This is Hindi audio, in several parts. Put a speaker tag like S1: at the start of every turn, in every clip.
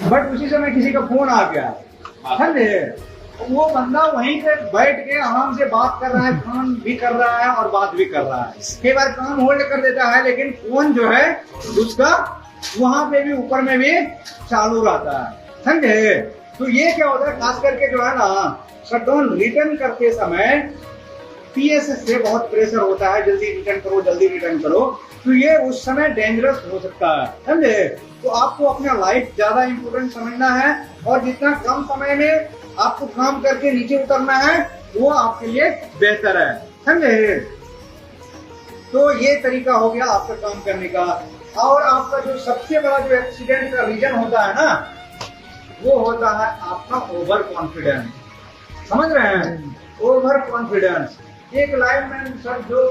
S1: बट उसी समय किसी का फोन आ गया, समझे, वो बंदा वहीं पे बैठ के आराम से बात कर रहा है, काम भी कर रहा है और बात भी कर रहा है। कई बार काम होल्ड कर देता है, लेकिन फोन जो है उसका वहां पे भी ऊपर में भी चालू रहता है, समझे। तो ये क्या होता है, खास करके जो है ना शटडाउन रिटर्न करते समय पीएस से बहुत प्रेशर होता है, जल्दी रिटर्न करो, जल्दी रिटर्न करो। तो ये उस समय डेंजरस हो सकता है, समझे। तो आपको अपना लाइफ ज्यादा इंपोर्टेंट समझना है और जितना कम समय में आपको काम करके नीचे उतरना है वो आपके लिए बेहतर है, समझे। तो ये तरीका हो गया आपका काम करने का। और आपका जो सबसे बड़ा जो एक्सीडेंट का रीजन होता है ना, वो होता है आपका ओवर कॉन्फिडेंस, समझ रहे हैं। Over confidence. एक लाइनमैन सर जो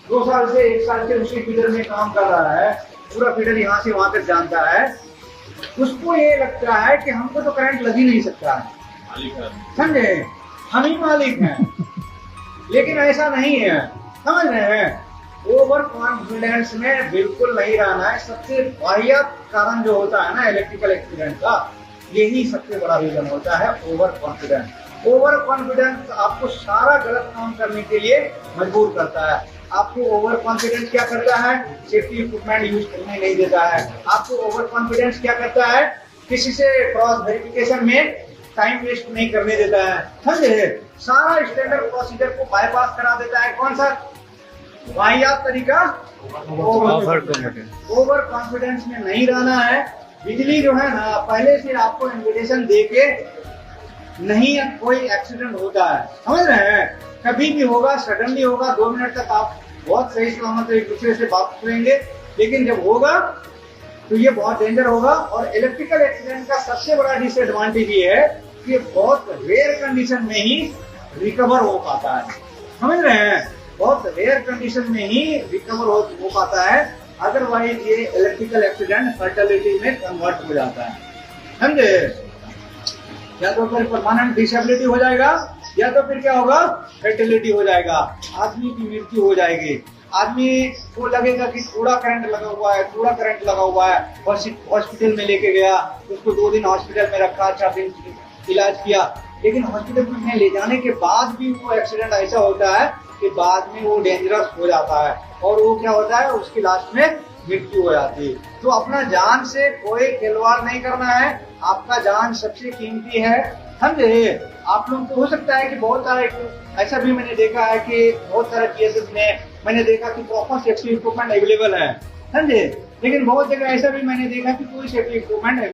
S1: 2 साल से 1 साल से उसी फील्ड में काम कर रहा है, पूरा फील्ड यहाँ से वहां तक जानता है, उसको ये लगता है कि हमको तो करंट लग ही नहीं सकता है, समझे, हम ही मालिक हैं। लेकिन ऐसा नहीं है, समझ रहे हैं। ओवर कॉन्फिडेंस में बिल्कुल नहीं रहना है। सबसे वाहियात कारण जो होता है ना इलेक्ट्रिकल एक्सीडेंट का, यही सबसे बड़ा रीजन होता है ओवर कॉन्फिडेंस। ओवर कॉन्फिडेंस आपको सारा गलत काम करने के लिए मजबूर करता है। आपको ओवर कॉन्फिडेंस क्या करता है, सेफ्टी इक्विपमेंट यूज करने नहीं देता है। आपको ओवर कॉन्फिडेंस क्या करता है, किसी से क्रॉस वेरिफिकेशन में टाइम वेस्ट नहीं करने देता है, समझे। सारा स्टैंडर्ड प्रोसीजर को बाईपास करा देता है। कौन सा वाहियात तरीका, ओवर कॉन्फिडेंस में नहीं रहना है। बिजली जो है ना पहले से आपको इन्विटेशन देके नहीं कोई एक्सीडेंट होता है, समझ रहे हैं। कभी भी होगा, सडनली होगा, 2 मिनट तक आप बहुत सही सलामत एक दूसरे से बात करेंगे, लेकिन जब होगा तो ये बहुत डेंजर होगा। और इलेक्ट्रिकल एक्सीडेंट का सबसे बड़ा डिसएडवांटेज ये है कि बहुत रेयर कंडीशन में ही रिकवर हो पाता है, समझ रहे हैं। बहुत रेयर कंडीशन में ही रिकवर हो पाता है। अदरवाइज ये इलेक्ट्रिकल एक्सीडेंट फर्टिलिटी में कन्वर्ट हो जाता है, समझे। या तो फिर परमानेंट डिसेबिलिटी हो जाएगा, या तो फिर क्या होगा, फर्टिलिटी हो जाएगा, आदमी की मृत्यु हो जाएगी। आदमी को लगेगा कि थोड़ा करंट लगा हुआ है, थोड़ा करंट लगा हुआ है, हॉस्पिटल में लेके गया, उसको 2 दिन हॉस्पिटल में रखा, 4 दिन इलाज किया, लेकिन हॉस्पिटल में ले जाने के बाद भी वो एक्सीडेंट ऐसा होता है कि बाद में वो डेंजरस हो जाता है और वो क्या होता है, उसकी लास्ट में मृत्यु हो जाती है। तो अपना जान से कोई खिलवाड़ नहीं करना है, आपका जान सबसे कीमती है, समझे। आप लोग को हो सकता है कि बहुत सारे ऐसा भी मैंने देखा है कि बहुत सारे केसेस में मैंने देखा कि प्रॉपर सेफ्टी इक्विपमेंट अवेलेबल है, समझे, लेकिन बहुत जगह ऐसा भी मैंने देखा कि कोई सेफ्टी इक्विपमेंट